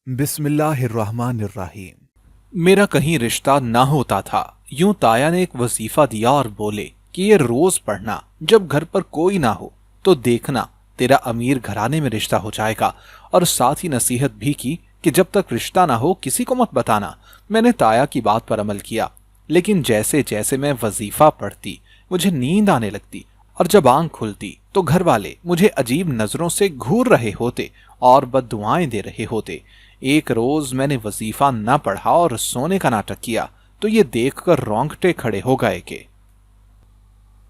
بسم اللہ الرحمن الرحیم۔ میرا کہیں رشتہ نہ ہوتا تھا، یوں تایا نے ایک وظیفہ دیا اور بولے کہ یہ روز پڑھنا، جب گھر پر کوئی نہ ہو تو دیکھنا تیرا امیر گھرانے میں رشتہ ہو جائے گا، اور ساتھ ہی نصیحت بھی کی کہ جب تک رشتہ نہ ہو کسی کو مت بتانا۔ میں نے تایا کی بات پر عمل کیا، لیکن جیسے جیسے میں وظیفہ پڑھتی مجھے نیند آنے لگتی، اور جب آنکھ کھلتی تو گھر والے مجھے عجیب نظروں سے گھور رہے ہوتے اور بد دعائیں دے رہے ہوتے۔ ایک روز میں نے وظیفہ نہ پڑھا اور سونے کا ناٹک کیا تو یہ دیکھ کر رونگٹے کھڑے ہو گئے کہ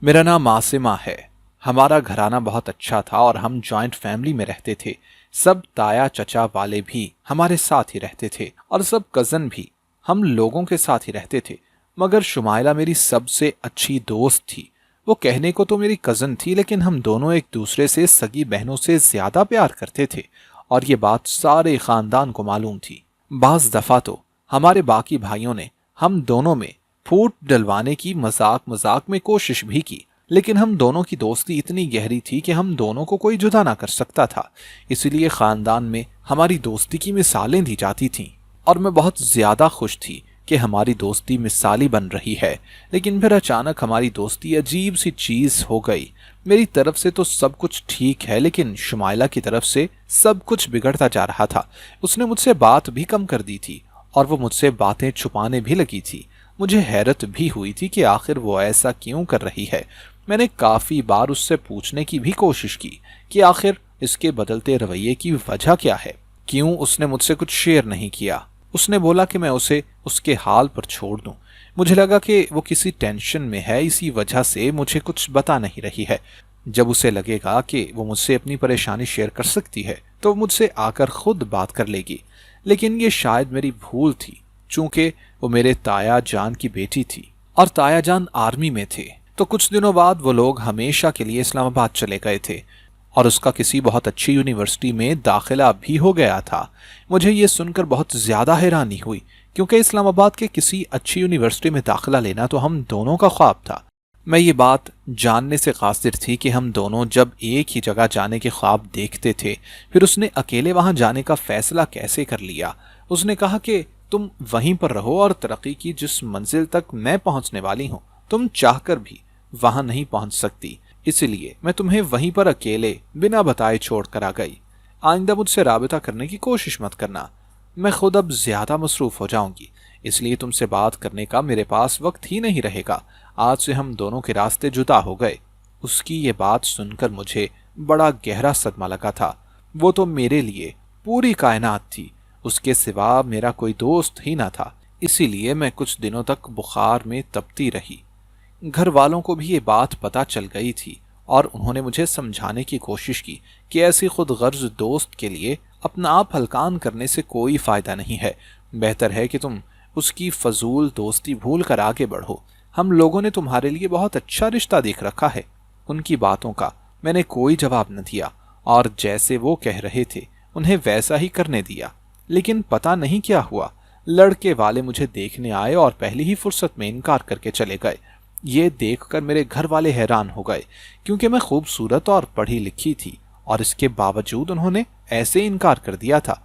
میرا نام عاصمہ ہے۔ ہمارا گھرانہ بہت اچھا تھا اور ہم جوائنٹ فیملی میں رہتے تھے۔ سب تایا چچا والے بھی ہمارے ساتھ ہی رہتے تھے اور سب کزن بھی ہم لوگوں کے ساتھ ہی رہتے تھے، مگر شمائلہ میری سب سے اچھی دوست تھی۔ وہ کہنے کو تو میری کزن تھی، لیکن ہم دونوں ایک دوسرے سے سگی بہنوں سے زیادہ پیار کرتے تھے، اور یہ بات سارے خاندان کو معلوم تھی۔ بعض دفعہ تو ہمارے باقی بھائیوں نے ہم دونوں میں پھوٹ ڈلوانے کی مذاق میں کوشش بھی کی، لیکن ہم دونوں کی دوستی اتنی گہری تھی کہ ہم دونوں کو کوئی جدا نہ کر سکتا تھا۔ اسی لیے خاندان میں ہماری دوستی کی مثالیں دی جاتی تھیں، اور میں بہت زیادہ خوش تھی کہ ہماری دوستی مثالی بن رہی ہے۔ لیکن پھر اچانک ہماری دوستی عجیب سی چیز ہو گئی۔ میری طرف سے تو سب کچھ ٹھیک ہے، لیکن شمائلہ کی طرف سے سب کچھ بگڑتا جا رہا تھا۔ اس نے مجھ سے بات بھی کم کر دی تھی، اور وہ مجھ سے باتیں چھپانے بھی لگی تھی۔ مجھے حیرت بھی ہوئی تھی کہ آخر وہ ایسا کیوں کر رہی ہے۔ میں نے کافی بار اس سے پوچھنے کی بھی کوشش کی کہ آخر اس کے بدلتے رویے کی وجہ کیا ہے، کیوں اس نے مجھ سے کچھ شیئر نہیں کیا۔ اس نے بولا کہ میں اسے اس کے حال پر چھوڑ دوں۔ مجھے لگا کہ وہ کسی ٹینشن میں ہے، اسی وجہ سے مجھے کچھ بتا نہیں رہی ہے۔ جب اسے لگے گا کہ وہ مجھ سے اپنی پریشانی شیئر کر سکتی ہے تو مجھ سے آ کر خود بات کر لے گی، لیکن یہ شاید میری بھول تھی، چونکہ وہ میرے تایا جان کی بیٹی تھی اور تایا جان آرمی میں تھے۔ تو کچھ دنوں بعد وہ لوگ ہمیشہ کے لیے اسلام آباد چلے گئے تھے، اور اس کا کسی بہت اچھی یونیورسٹی میں داخلہ بھی ہو گیا تھا۔ مجھے یہ سن کر بہت زیادہ حیرانی ہوئی، کیونکہ اسلام آباد کے کسی اچھی یونیورسٹی میں داخلہ لینا تو ہم دونوں کا خواب تھا۔ میں یہ بات جاننے سے قاصر تھی کہ ہم دونوں جب ایک ہی جگہ جانے کے خواب دیکھتے تھے، پھر اس نے اکیلے وہاں جانے کا فیصلہ کیسے کر لیا۔ اس نے کہا کہ تم وہیں پر رہو، اور ترقی کی جس منزل تک میں پہنچنے والی ہوں تم چاہ کر بھی وہاں نہیں پہنچ سکتی، اس لیے میں تمہیں وہیں پر اکیلے بنا بتائے چھوڑ کر آ گئی۔ آئندہ مجھ سے رابطہ کرنے کی کوشش مت کرنا، میں خود اب زیادہ مصروف ہو جاؤں گی، اس لیے تم سے بات کرنے کا میرے پاس وقت ہی نہیں رہے گا۔ آج سے ہم دونوں کے راستے جدا ہو گئے۔ اس کی یہ بات سن کر مجھے بڑا گہرا صدمہ لگا تھا۔ وہ تو میرے لیے پوری کائنات تھی، اس کے سوا میرا کوئی دوست ہی نہ تھا، اسی لیے میں کچھ دنوں تک بخار میں تپتی رہی۔ گھر والوں کو بھی یہ بات پتہ چل گئی تھی، اور انہوں نے مجھے سمجھانے کی کوشش کی کہ ایسی خود غرض دوست کے لیے اپنا آپ ہلکان کرنے سے کوئی فائدہ نہیں ہے، بہتر ہے کہ تم اس کی فضول دوستی بھول کر آگے بڑھو۔ ہم لوگوں نے تمہارے لیے بہت اچھا رشتہ دیکھ رکھا ہے۔ ان کی باتوں کا میں نے کوئی جواب نہ دیا، اور جیسے وہ کہہ رہے تھے انہیں ویسا ہی کرنے دیا۔ لیکن پتہ نہیں کیا ہوا، لڑکے والے مجھے دیکھنے آئے اور پہلی ہی فرصت میں انکار کر کے چلے گئے۔ یہ دیکھ کر میرے گھر والے حیران ہو گئے، کیونکہ میں خوبصورت اور پڑھی لکھی تھی، اور اس کے باوجود انہوں نے ایسے انکار کر دیا تھا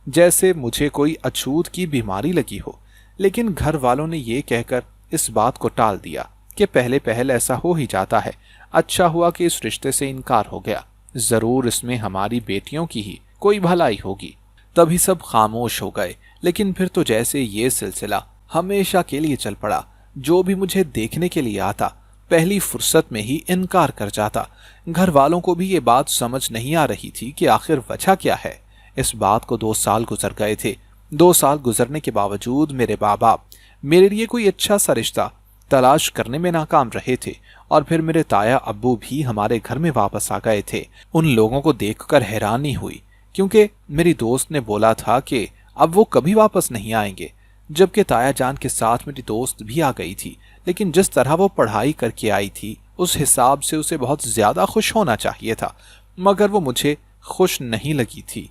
جیسے مجھے کوئی اچھوت کی بیماری لگی ہو۔ لیکن گھر والوں نے یہ کہہ کر اس بات کو ٹال دیا کہ پہلے پہل ایسا ہو ہی جاتا ہے، اچھا ہوا کہ اس رشتے سے انکار ہو گیا، ضرور اس میں ہماری بیٹیوں کی ہی کوئی بھلائی ہوگی۔ تبھی سب خاموش ہو گئے، لیکن پھر تو جیسے یہ سلسلہ ہمیشہ کے لیے چل پڑا۔ جو بھی مجھے دیکھنے کے لیے آتا پہلی فرصت میں ہی انکار کر جاتا۔ گھر والوں کو بھی یہ بات سمجھ نہیں آ رہی تھی کہ آخر وجہ کیا ہے۔ اس بات کو 2 سال گزر گئے تھے۔ 2 سال گزرنے کے باوجود میرے ماں باپ میرے لیے کوئی اچھا سا رشتہ تلاش کرنے میں ناکام رہے تھے، اور پھر میرے تایا ابو بھی ہمارے گھر میں واپس آ گئے تھے۔ ان لوگوں کو دیکھ کر حیرانی ہوئی، کیونکہ میری دوست نے بولا تھا کہ اب وہ کبھی واپس نہیں آئیں گے، جبکہ تایا جان کے ساتھ میری دوست بھی آ گئی تھی، لیکن جس طرح وہ پڑھائی کر کے آئی تھی اس حساب سے اسے بہت زیادہ خوش ہونا چاہیے تھا، مگر وہ مجھے خوش نہیں لگی تھی۔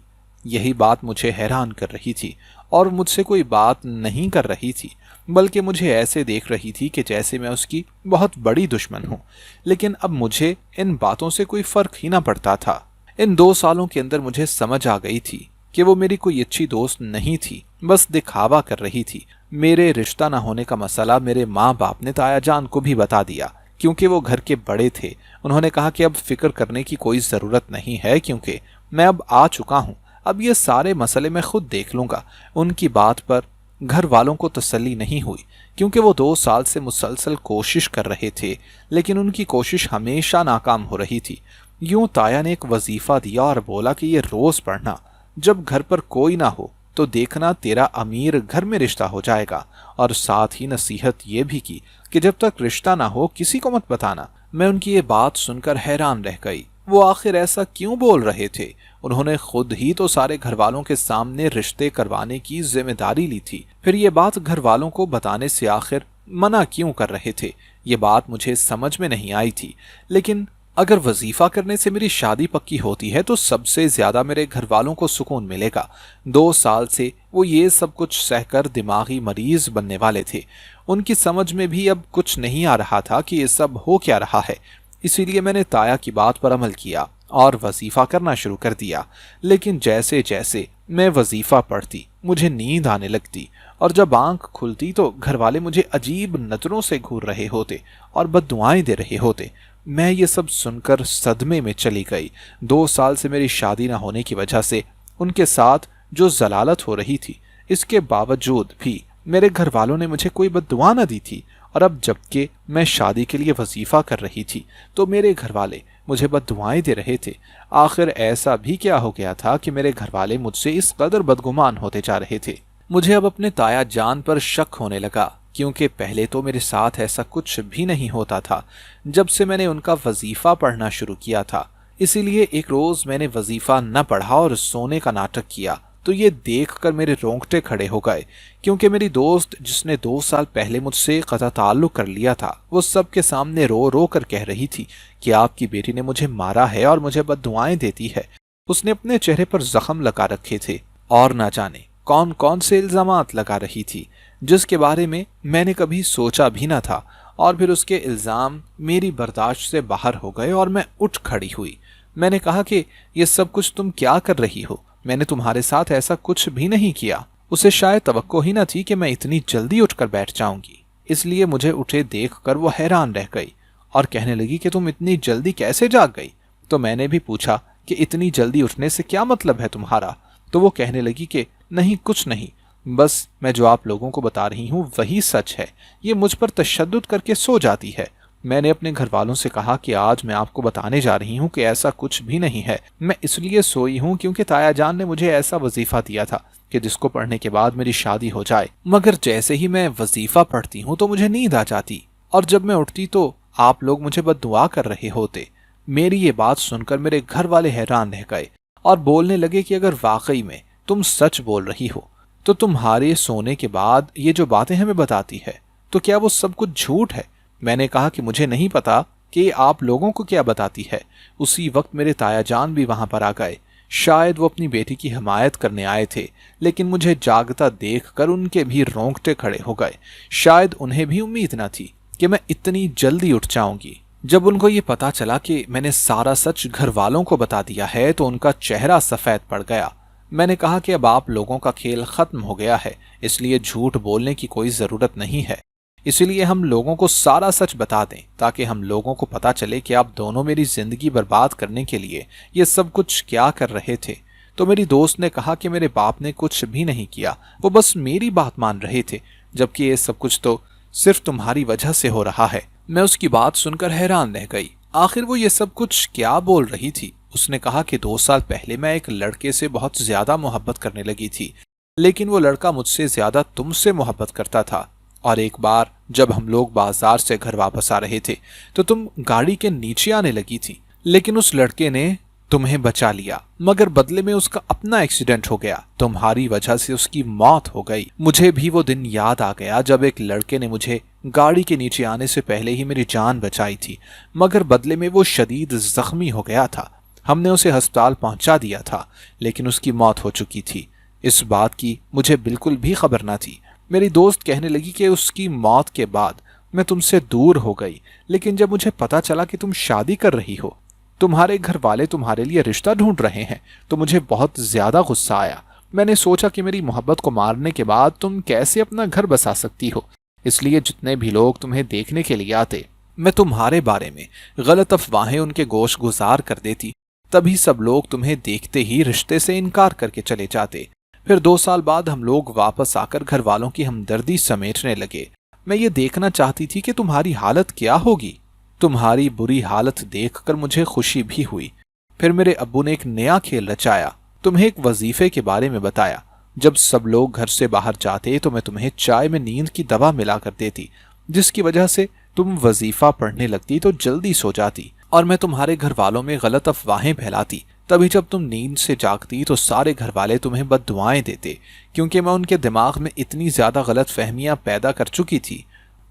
یہی بات مجھے حیران کر رہی تھی، اور مجھ سے کوئی بات نہیں کر رہی تھی، بلکہ مجھے ایسے دیکھ رہی تھی کہ جیسے میں اس کی بہت بڑی دشمن ہوں۔ لیکن اب مجھے ان باتوں سے کوئی فرق ہی نہ پڑتا تھا۔ ان 2 سالوں کے اندر مجھے سمجھ آ گئی تھی कि वो मेरी कोई अच्छी दोस्त नहीं थी, बस दिखावा कर रही थी। मेरे रिश्ता न होने का मसला मेरे माँ बाप ने ताया जान को भी बता दिया, क्योंकि वो घर के बड़े थे। उन्होंने कहा कि अब फिक्र करने की कोई ज़रूरत नहीं है, क्योंकि मैं अब आ चुका हूँ, अब ये सारे मसले मैं खुद देख लूँगा। उनकी बात पर घर वालों को तसल्ली नहीं हुई, क्योंकि वो 2 साल से मुसलसल कोशिश कर रहे थे, लेकिन उनकी कोशिश हमेशा नाकाम हो रही थी। यूं ताया ने एक वजीफा दिया और बोला कि ये रोज़ पढ़ना, जब घर पर कोई ना हो तो देखना तेरा अमीर घर में रिश्ता हो जाएगा। और साथ ही नसीहत ये भी की कि जब तक रिश्ता ना हो किसी को मत बताना। मैं उनकी ये बात सुनकर हैरान रह गई। वो आखिर ऐसा क्यों बोल रहे थे? उन्होंने खुद ही तो सारे घर वालों के सामने रिश्ते करवाने की जिम्मेदारी ली थी, फिर ये बात घर वालों को बताने से आखिर मना क्यों कर रहे थे? ये बात मुझे समझ में नहीं आई थी। लेकिन अगर वजीफा करने से मेरी शादी पक्की होती है तो सबसे ज्यादा मेरे घर वालों को सुकून मिलेगा। 2 साल से वो ये सब कुछ सहकर दिमागी मरीज बनने वाले थे। उनकी समझ में भी अब कुछ नहीं आ रहा था कि ये सब हो क्या रहा है। इसीलिए मैंने ताया की बात पर अमल किया और वजीफा करना शुरू कर दिया। लेकिन जैसे जैसे मैं वजीफा पढ़ती मुझे नींद आने लगती, और जब आंख खुलती तो घर वाले मुझे अजीब नजरों से घूर रहे होते और बद्दुआएं दे रहे होते। मैं ये सब सुनकर सदमे में चली गई। 2 साल से मेरी शादी न होने की वजह से उनके साथ जो जलालत हो रही थी, इसके बावजूद भी मेरे घर वालों ने मुझे कोई बद्दुआ न दी थी। और अब जबकि मैं शादी के लिए वजीफा कर रही थी तो मेरे घर वाले मुझे बद्दुआएं दे रहे थे। आखिर ऐसा भी क्या हो गया था कि मेरे घर वाले मुझसे इस कदर बदगुमान होते जा रहे थे? मुझे अब अपने ताया जान पर शक होने लगा, क्योंकि पहले तो मेरे साथ ऐसा कुछ भी नहीं होता था जब से मैंने उनका वजीफा पढ़ना शुरू किया था। इसीलिए एक रोज मैंने वजीफा न पढ़ा और सोने का नाटक किया तो ये देखकर मेरे रोंगटे खड़े हो गए, क्योंकि मेरी दोस्त जिसने 2 साल पहले मुझसे क़ता ताल्लुक़ कर लिया था, वो सबके सामने रो रो कर कह रही थी कि आपकी बेटी ने मुझे मारा है और मुझे बद्दुआएं देती है। उसने अपने चेहरे पर जख्म लगा रखे थे और ना जाने कौन कौन से इल्जामात लगा रही थी, जिसके बारे में मैंने कभी सोचा भी ना था। और फिर उसके इल्ज़ाम मेरी बर्दाश्त से बाहर हो गए और मैं उठ खड़ी हुई। मैंने कहा कि ये सब कुछ तुम क्या कर रही हो? मैंने तुम्हारे साथ ऐसा कुछ भी नहीं किया। उसे शायद तवक्को ही न थी कि मैं इतनी जल्दी उठकर बैठ जाऊंगी, इसलिए मुझे उठे देखकर वो हैरान रह गई और कहने लगी कि तुम इतनी जल्दी कैसे जाग गई? तो मैंने भी पूछा कि इतनी जल्दी उठने से क्या मतलब है तुम्हारा? तो वो कहने लगी कि नहीं, कुछ नहीं, बस मैं जो आप लोगों को बता रही हूँ वही सच है। ये मुझ पर तशद्दुद करके सो जाती है। मैंने अपने घर वालों से कहा कि आज मैं आपको बताने जा रही हूँ कि ऐसा कुछ भी नहीं है। मैं इसलिए सोई हूँ क्योंकि ताया जान ने मुझे ऐसा वजीफा दिया था कि जिसको पढ़ने के बाद मेरी शादी हो जाए। मगर जैसे ही मैं वजीफा पढ़ती हूँ तो मुझे नींद आ जाती, और जब मैं उठती तो आप लोग मुझे बद्दुआ कर रहे होते। मेरी ये बात सुनकर मेरे घर वाले हैरान रह गए और बोलने लगे कि अगर वाकई में तुम सच बोल रही हो तो तुम्हारे सोने के बाद ये जो बातें हमें बताती है तो क्या वो सब कुछ झूठ है? मैंने कहा कि मुझे नहीं पता कि आप लोगों को क्या बताती है। उसी वक्त मेरे ताया जान भी वहां पर आ गए। शायद वो अपनी बेटी की हिमायत करने आए थे, लेकिन मुझे जागता देखकर उनके भी रोंगटे खड़े हो गए। शायद उन्हें भी उम्मीद न थी कि मैं इतनी जल्दी उठ जाऊंगी। जब उनको ये पता चला कि मैंने सारा सच घर वालों को बता दिया है तो उनका चेहरा सफेद पड़ गया। मैंने कहा कि अब आप लोगों का खेल खत्म हो गया है, इसलिए झूठ बोलने की कोई जरूरत नहीं है। इसीलिए हम लोगों को सारा सच बता दें ताकि हम लोगों को पता चले कि आप दोनों मेरी जिंदगी बर्बाद करने के लिए ये सब कुछ क्या कर रहे थे। तो मेरी दोस्त ने कहा कि मेरे बाप ने कुछ भी नहीं किया, वो बस मेरी बात मान रहे थे, जबकि ये सब कुछ तो सिर्फ तुम्हारी वजह से हो रहा है। मैं उसकी बात सुनकर हैरान रह गई। आखिर वो ये सब कुछ क्या बोल रही थी? उसने कहा कि 2 साल पहले मैं एक लड़के से बहुत ज्यादा मोहब्बत करने लगी थी, लेकिन वो लड़का मुझसे ज्यादा तुमसे मोहब्बत करता था। और एक बार जब हम लोग बाजार से घर वापस आ रहे थे तो तुम गाड़ी के नीचे आने लगी थी, लेकिन उस लड़के ने तुम्हें बचा लिया, मगर बदले में उसका अपना एक्सीडेंट हो गया। तुम्हारी वजह से उसकी मौत हो गई। मुझे भी वो दिन याद आ गया जब एक लड़के ने मुझे गाड़ी के नीचे आने से पहले ही मेरी जान बचाई थी, मगर बदले में वो शदीद जख्मी हो गया था। हमने उसे अस्पताल पहुंचा दिया था, लेकिन उसकी मौत हो चुकी थी। इस बात की मुझे बिल्कुल भी खबर न थी। मेरी दोस्त कहने लगी कि उसकी मौत के बाद मैं तुमसे दूर हो गई, लेकिन जब मुझे पता चला कि तुम शादी कर रही हो तुम्हारे घर वाले तुम्हारे लिए रिश्ता ढूंढ रहे हैं। तो मुझे बहुत ज्यादा गुस्सा आया। मैंने सोचा कि मेरी मोहब्बत को मारने के बाद तुम कैसे अपना घर बसा सकती हो, इसलिए जितने भी लोग तुम्हें देखने के लिए आते, मैं तुम्हारे बारे में गलत अफवाहें उनके गोश गुजार कर देती। तभी सब लोग तुम्हें देखते ही रिश्ते से इनकार करके चले जाते। फिर 2 साल बाद हम लोग वापस आकर घर वालों की हमदर्दी समेटने लगे। मैं ये देखना चाहती थी कि तुम्हारी हालत क्या होगी। तुम्हारी बुरी हालत देखकर मुझे खुशी भी हुई। फिर मेरे अब्बू ने एक नया खेल रचाया, तुम्हें एक वजीफे के बारे में बताया। जब सब लोग घर से बाहर जाते तो मैं तुम्हें चाय में नींद की दवा मिला कर देती, जिसकी वजह से तुम वजीफा पढ़ने लगती तो जल्दी सो जाती, और मैं तुम्हारे घर वालों में गलत अफवाहें फैलाती। तभी जब तुम नींद से जागती तो सारे घर वाले तुम्हें बद्दुआएं देते, क्योंकि मैं उनके दिमाग में इतनी ज्यादा गलत फहमियां पैदा कर चुकी थी।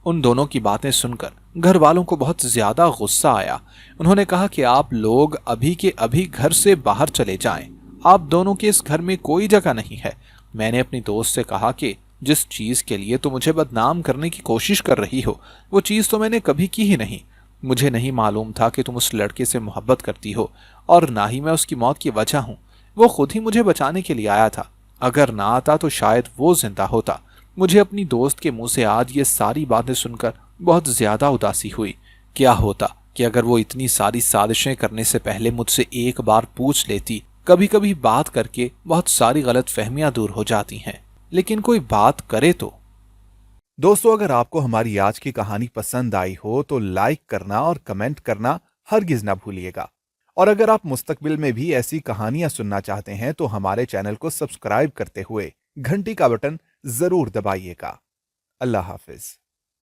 उन दोनों की बातें सुनकर घर वालों को बहुत ज्यादा गुस्सा आया। उन्होंने कहा कि आप लोग अभी के अभी घर से बाहर चले जाएं। आप दोनों के इस घर में कोई जगह नहीं है। मैंने अपनी दोस्त से कहा कि जिस चीज के लिए तुम मुझे बदनाम करने की कोशिश कर रही हो, वो चीज तो मैंने कभी की ही नहीं। मुझे नहीं मालूम था कि तुम उस लड़के से मोहब्बत करती हो, और ना ही मैं उसकी मौत की वजह हूं। वो खुद ही मुझे बचाने के लिए आया था। अगर ना आता तो शायद वो जिंदा होता। मुझे अपनी दोस्त के मुंह से आज ये सारी बातें सुनकर बहुत ज्यादा उदासी हुई। क्या होता कि अगर वो इतनी सारी साजिशें करने से पहले मुझसे एक बार पूछ लेती। कभी कभी बात करके बहुत सारी गलत फहमियां दूर हो जाती हैं, लेकिन कोई बात करे तो। दोस्तों, अगर आपको हमारी आज की कहानी पसंद आई हो तो लाइक करना और कमेंट करना हरगिज ना भूलिएगा। और अगर आप मुस्तकबिल में भी ऐसी कहानियां सुनना चाहते हैं तो हमारे चैनल को सब्सक्राइब करते हुए घंटी का बटन जरूर दबाइएगा। अल्लाह हाफिज।